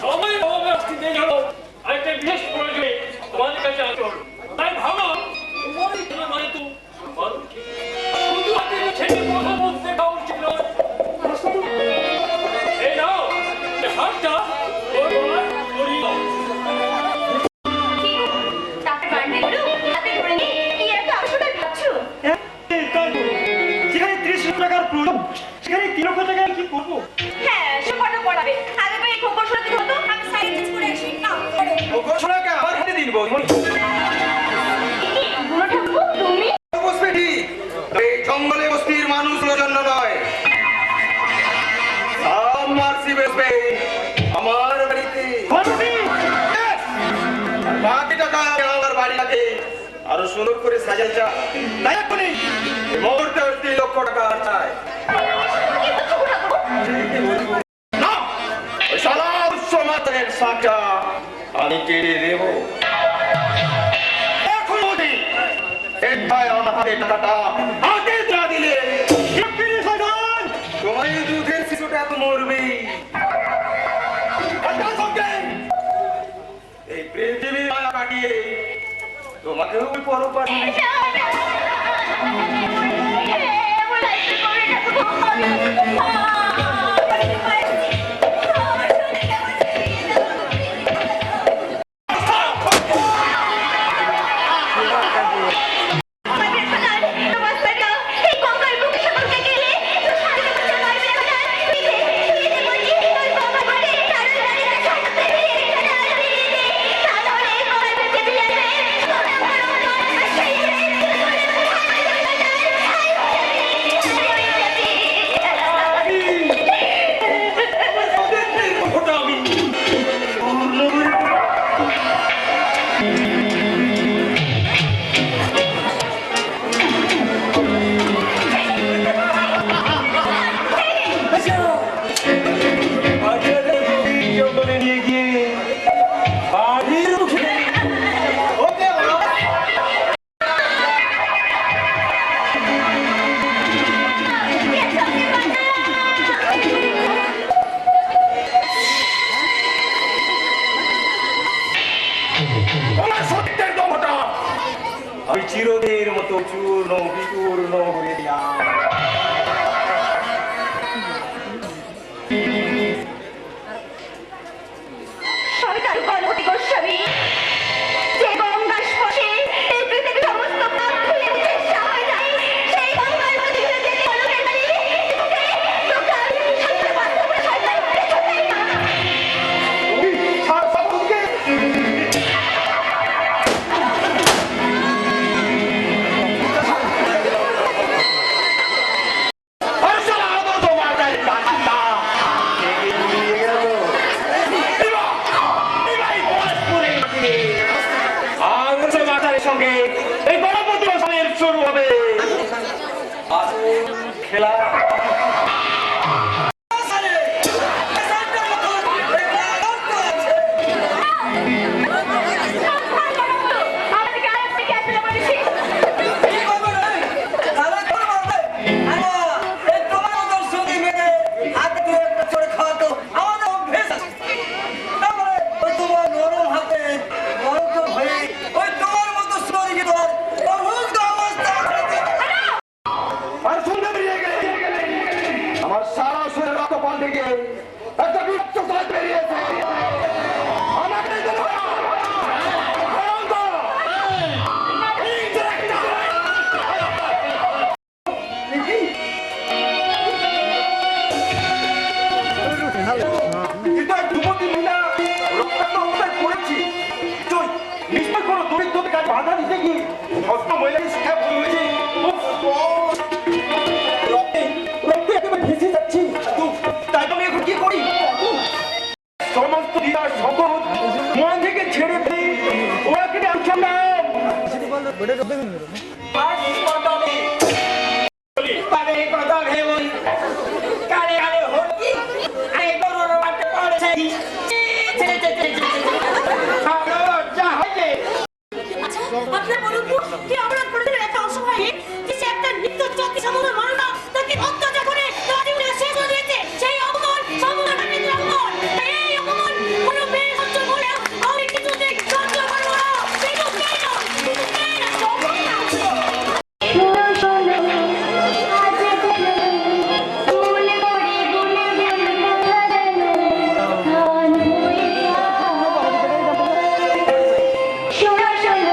সময় অভাবে আসতে দেরি হলো, আরেকটা বিশেষ প্রয়োজনে তোমাদের কাছে আসো। তাই ভাবলাম মানে তো শুধু হাতে ছেড়ে কথা বলতে খাওয়া উচিত নয়। এই নাও হাতটা ওর গলায় পরিয়ে দাও। যেখানে 30 টাকার প্রয়োজন সেখানে 3 লক্ষ টাকা কি করবো? হ্যাঁ, সে কত পড়াবে? আগে করে ঘোষণা দিতে হতো, আমি সাইড চেঞ্জ করে আসি। না, ঘোষণাকে আমার হাতে দিয়ে দিব। তুমি বসবে ঠিক, এই জঙ্গলে বস্তির মানুষগুলোর জন্য নয়। মার্সি বসবে আমার বাড়িতে। বাকি টাকা আমার বাড়ি থাকে আরো সুন্দর করে সাজাচ্ছা। তাই এখনই মুহূর্তে 3 লক্ষ টাকা চাই। না, ওই শালা উৎসমাতের শাকটা আমি কেটে দেবো। এখন বলি এই ভাই আমার হাতে টাকাটা আগে যা দিলে তোমার এই দুধের শিশুটা তো মরবেই। এই পৃথিবীর মায়া কাটিয়ে তোমাকেও পরপার আমি চিরদের মতো চূর্ণ বিচূর্ণ করে দিলাম। গোস্বামী যে গঙ্গা স্পর্শে এই পৃথিবীর সমস্ত পাপ ধুয়ে মুছে সাফ হয়ে যায়, সেই গঙ্গার নদী হয়ে যেতে পলকের বাড়ি সঙ্গে এই গণপতি বসানের শুরু হবে খেলা। বাধা দিতে গিয়ে মহিলাকে শিক্ষা ভেসে যাচ্ছি। তাই আমি এখন কি করি? সমস্ত দিদার সকল মন থেকে ছেড়ে দিই ওকে আপনি বলুন তো কি অপরাধ করেছিল একটা অসহায় যে সে একটা নিত্য চকি সমগ্র মানবতা তাকে অত্যাচার করে তার জীবনে শেষ করে দিয়েছে সেই অপমান সমগ্র রানীর অপমান এই অপমান কোনো মেয়ে সহ্য করে আমি কিছুতে সহ্য করবো না কিছুতে না সহ্য না শোনো শোনো আজ ফুল করে গুনে গুনে কাঁদানো গান হয়ে শোনো শোনো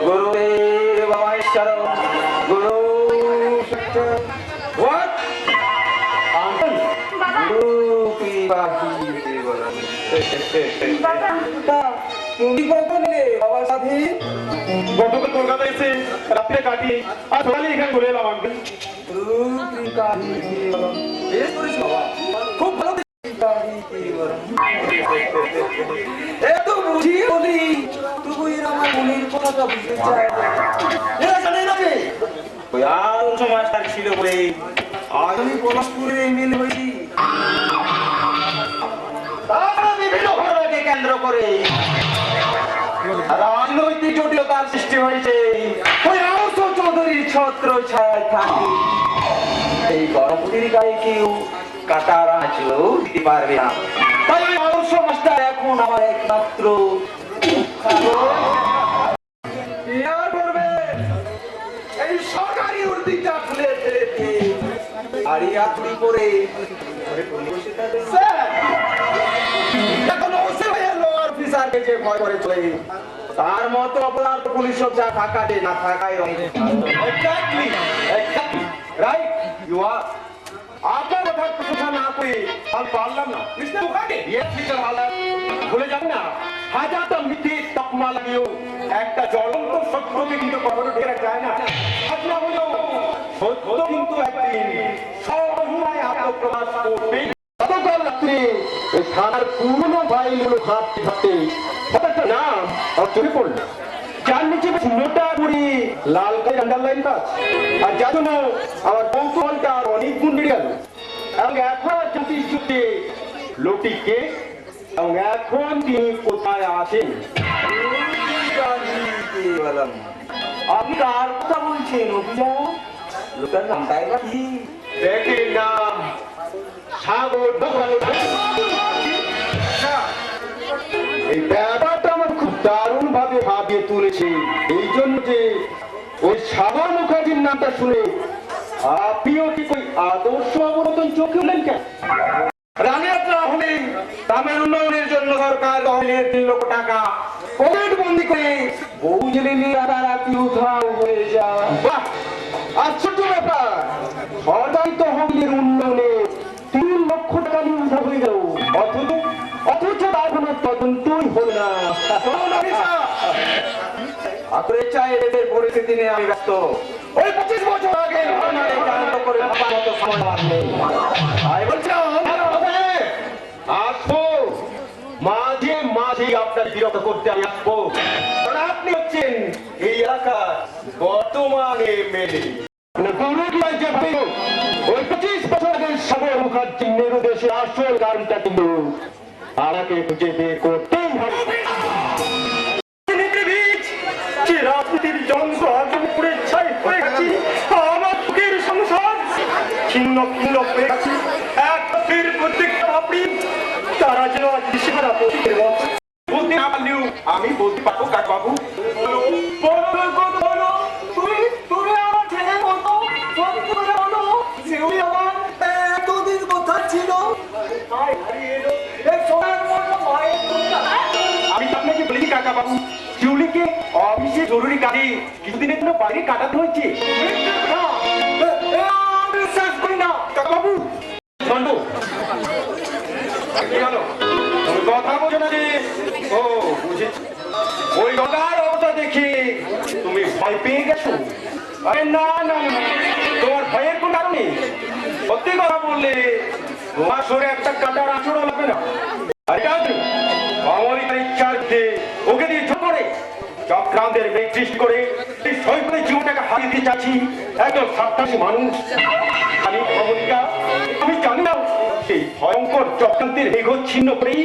মনে পড়ে গুরুদেব আমায় শরণ গুরু What? Uncle? গুরু কৃপা কি বলেন? তুমি কত নিলে বাবা সাথী? গতকাল কলকাতা এসে রাত্রে কাটিয়ে আর সকালে এখানে চলে এলাম আঙ্কেল। গুরু কৃপা কি বলেন? বেশ করেছ বাবা, খুব ভালো কৃপা কি বলেন? এত বুঝিয়ে বলি তবু এর আমার মনের কথাটা বুঝতে চায় না। এরা জানে না যে ওই আদর্শ মাস্টার ছিল বলে আজ আমি পলাশপুরে এমএলএ হয়েছি। তারা বিভিন্ন ঘটনাকে কেন্দ্র করে রাজনৈতিক জটিলতার সৃষ্টি হয়েছে। ওই আদর্শ চৌধুরীর ছত্র ছায় থাকে এই গণপতির গায়ে কেউ কাটার আঁচড়ও দিতে পারবে না। তাই ওই আদর্শ মাস্টার এখন আমার একমাত্র এই সরকারি উর্দিটা খুলে ফেলে দিয়ে আড়িয়াতুড়ি করে এখন অফিসারকে যে ভয় করে চলে তার মতো অপরাধ পুলিশ যা থাকাতে না থাকায় রাইট ইউ আর আপনার কথার প্রশংসা না করে আমি পারলাম না ভুলে যাবে না হাজারটা মিথ্যে তকমা লাগিয়েও একটা জ্বলন্ত সত্যকে কিন্তু কখনো ঢেকে রাখা যায় না। আপনার হলেও সত্য কিন্তু একদিন সর্বময় আত্মপ্রকাশ করবে। গতকাল রাত্রে ওই থানার পুরনো ফাইলগুলো ঘাঁটতে ঘাঁটতে হঠাৎ নাম আর চোখে পড়লো যার নিচে মোটা করে লাল কালের আন্ডারলাইন কাজ আর যার জন্য আমার কৌতূহলটা অনেক গুণ বেড়ে গেল এবং এখন জাতির যুদ্ধে লোকটিকে এবং এখন তিনি কোথায় আছেন? আপনি কার কথা বলছেন অভিজা? লোকের নামটাই বা কি? দেখেন নাম সাগর দোকান। এই ব্যাপারটা আমার খুব দারুণ ভাবে ভাবিয়ে তুলেছে এই জন্য যে ওই সাগর মুখার্জির নামটা শুনে আপনিও কি ওই আদর্শ অবনতন চোখে উঠলেন কেন? রানাটা হলে গ্রামের উন্নয়নের জন্য সরকার 3 লক্ষ টাকা পকেট বন্দি করে বউ জেলে নিয়ে রাতারাতি উধাও হয়ে যায়। বাহ, আশ্চর্য ব্যাপার! সরকারি তহবিলের উন্নয়নে 3 লক্ষ টাকা নিয়ে উধাও হয়ে গেল, অথচ তার কোনো তদন্তই হলো না। আপনার চাই এদের পরিস্থিতি নিয়ে আমি ব্যস্ত। ওই 25 বছর আগে ঘটনাকে জানত করে ভাবার মতো সময় আর নেই। আমি বলছিলাম আসবো মাঝে মাঝে আপনার বিরক্ত করতে আমি আসবো, কারণ আপনি হচ্ছেন এই এলাকার বর্তমানে এমএলএ। ওই 25 বছর আগে সাগর মুখার্জি মেরু দেশে আসল কারণটা কিন্তু আমাকে খুঁজে বের করতেই হবে। রাজনীতির যন্ত্র আগুন পুড়ে ছাই হয়ে গেছি, আমার বুকের সংসার ছিন্ন ভিন্ন হয়ে গেছে। এক পথের প্রত্যেকটা ভাবি তারা যেন আজ দিশেহারা পথের মতো। বলতে না পারলেও আমি বলতে পারবো কাকবাবু, তুমি আমার ছেলে বলতো, সেগুলি আমার এতদিন কথা ছিল। আমি তো আপনাকে বলি কাকাবাবু, শিউলিকে অফিসে জরুরি কাজে কিছুদিনের জন্য বাইরে কাটাতে হয়েছে। বিশ্বাস করি না কাকাবাবু। কথা বোঝো না যে? ও বুঝেছি, ওই গঙ্গার অবস্থা দেখে তুমি ভয় পেয়ে গেছো। আরে না না, তোমার সত্যি কথা বললে তোমার সরে একটা কাটার আঁচড়ও লাগবে না। অমরিকার ইচ্ছার যে ওকে দিয়ে ছোট করে চক্রান্তের মেঘ সৃষ্টি করে এই সৈকতে জীবনটাকে হারিয়ে দিতে চাচ্ছি একজন সাতাশি মানুষ। আমি জানি না সেই ভয়ঙ্কর চক্রান্তের মেঘ ছিন্ন করেই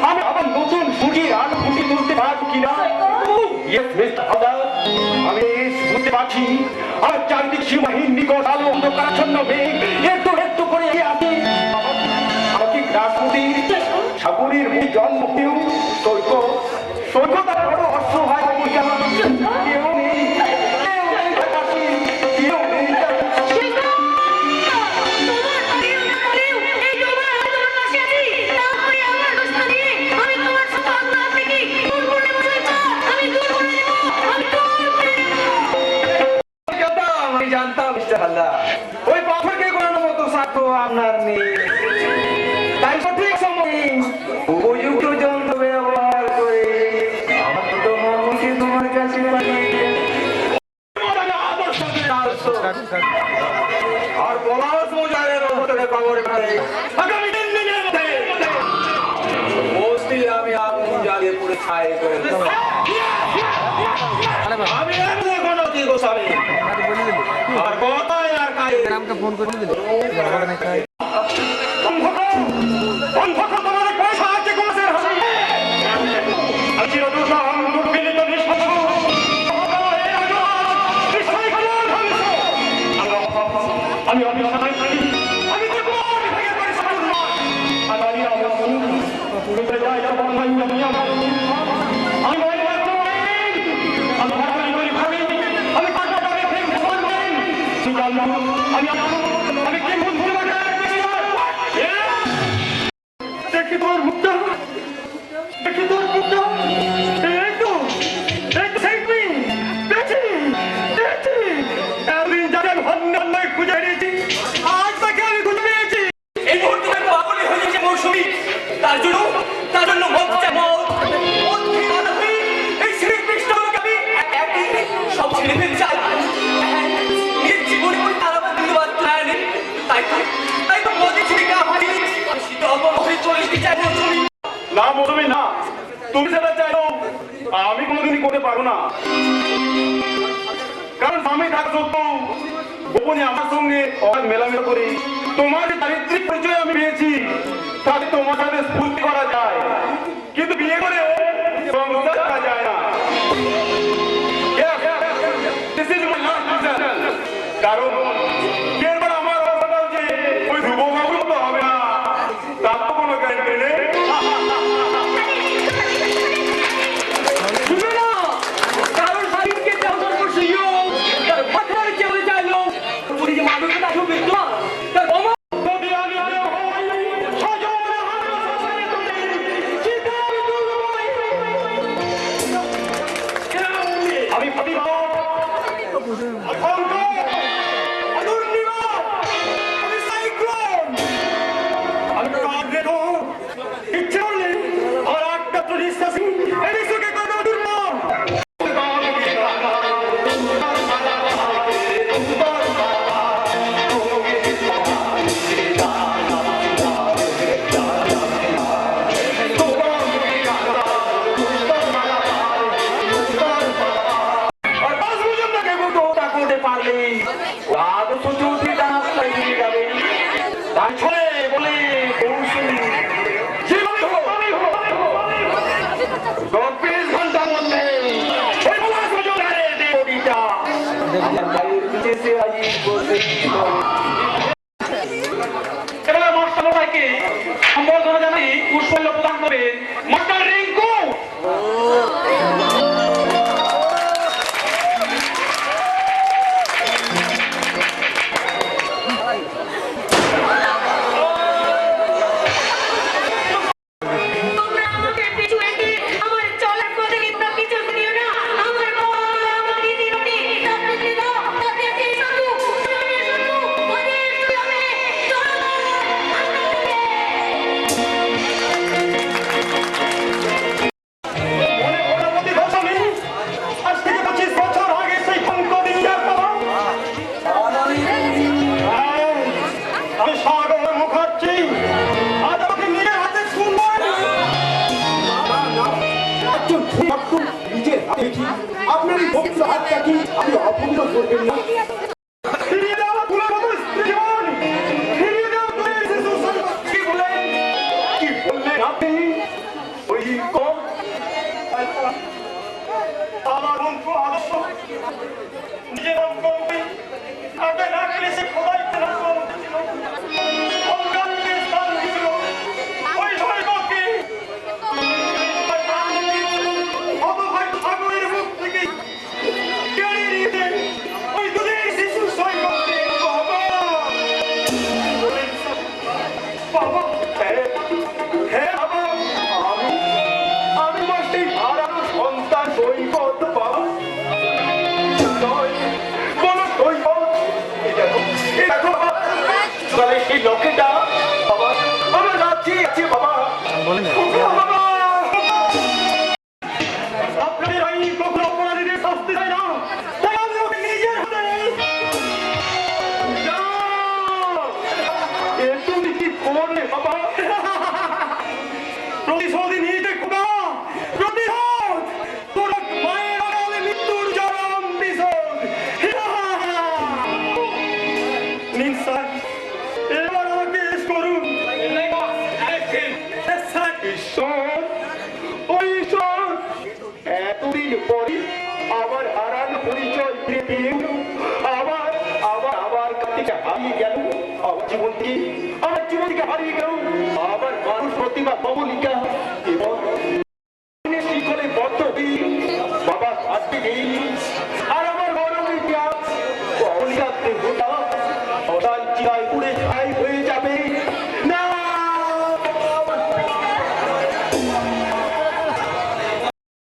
আমি আবার নতুন সূর্যের আলো ফুটিয়ে তুলতে পারবো কিনা। আমি বুঝতে পারছি আর চারিদিক সীমাহীন নিকট আলো অন্ধকারাচ্ছন্ন মেঘ একটু একটু করে আসে আমাকে রাজনীতির সাগরের মুখে জন্ম কেউ সৈকত বড় অসহায় কেউ নেই জানতাম মিস্টার হালদার ওই পাথরকে কোন মতো সাক্ষ্য আপনার নেই, তাই সঠিক সময় উপযুক্ত যন্ত্র ব্যবহার করে আমার ছোট মামুকে তোমার কাছে আর পলাশ মজারের মধ্যে খবর করে আগামী 3 দিনের মধ্যে বস্তি আমি আগুন জ্বালিয়ে পুরো ছাই করে দেব। আমি এখন কি গোসাবে আর কোথায় আর কাই রামকে ফোন করে দিল তোমাদের পয়সা আছে কোসের হবে আজি রদুসাম দুর্বিলিত নিষ্পক্ষ আমি অবিশ্বাস করি আমি তো কোন ভেঙে পড়ে সাধু আমি পুরো যাই তখন আমি আমি কি বুঝতে দেখি তোর মুখটা দেখি তোর মুখটা একটু দেখবি এতদিন যাকে অন্যায় খুঁজে নিয়েছি আজ তাকে আমি খুঁজে পেয়েছি। এই মুহূর্তে আমি পাগলই হয়ে গেছে মৌসুমী, তার জন্য মত চাই মত এই শ্রীকৃষ্ণ আমাকে আমি একই সব ছেড়ে ফেলতে চাই নিজের জীবনে কোনো তারাবার দিতে পারি তাই তো মদে ছিড়িকা হারি শীত অপর হয়ে চলে যেতে চাই মৌসুমী। না মৌসুমী না, তুমি সেটা চাইলো আমি কোনোদিনই করতে পারবো না, কারণ স্বামী থাকা সত্ত্বেও গোপনে আমার সঙ্গে মেলামেলা করে তোমার যে চারিত্রিক পরিচয় আমি পেয়েছি তাতে তোমার সাথে স্ফূর্তি করা যায়, কিন্তু বিয়ে করে সংসার করা যায় না। This is my last decision. কারণ এরপর আমার অবস্থা যে ওই ধ্রুববাবু তো হবে না, তার তো কোনো গ্যারান্টি নেই। কারণ স্বামীকে দেওয়ার করছে তার ভাতার চলে যাইলো পুরি যে মানুষকে তাকে বিদ্যমান তার আমি প্রতিভা ইচ্ছে করলে আমার একটা তো নিঃশ্বাস এদিকে কোনো দুর্বল এবার মাস্টার মশাইকে সম্বর্ধনা জানাই পুষ্পমাল্য প্রদান করবেন মাস্টার রিঙ্কু। মনে দেখি আপনার এই ভক্ত হাতটা কি আপনি অপূর্ণ করবেন না? ফিরিয়ে দাও তোমার মতো স্ত্রী জীবন, ফিরিয়ে দাও তুমি শিশু সন্তান। কি বললেন আপনি? ওই কম আমার বন্ধু আদর্শ নিজের অঙ্গকে কাটে রাখলে সে খোদাই তেনা অঙ্গাঙ্গে স্থান দিল ওই স্বর্গকে অবভাই সাগরের মুখ থেকে কেড়ে নিতে ওই দুধের শিশু সৈকতকে বাবা বাবা হ্যাঁ বাবা আমি মাসে হারানো সন্তান সৈকত বাবা বলো সৈকত এই দেখো বাবা তাহলে সেই লোকেটা বাবা আমার রাজ্যে আছে বাবা বাবা আপনাদের আইন কখনো অপরাধীদের শাস্তি দেয় না, তাই আমি ওকে নিজের হাতে না। এ তুমি কি করলে বাবা? প্রতিশোধই নিতে খোদা, প্রতিশোধ তোর মায়ের আড়ালে মৃত্যুর চরম বিশোধ। নিন স্যার, এবার আমাকে শেষ করুন। ঈশ্বর, ও ঈশ্বর, এতদিন পরে আবার হারানো পরিচয় ফিরে পেয়ে আবার আবার আবার কাছে হারিয়ে গেল আমার জীবন থেকে হারিয়ে গেল আবার মানুষ প্রতিভা কমলিকা এবং শিখলে বদ্ধ বাবা আসতে নেই আর আমার গরমের গ্যাস কমলিকাতে গোটা অসাল চিরায় উড়ে ছাই হয়ে যাবে না।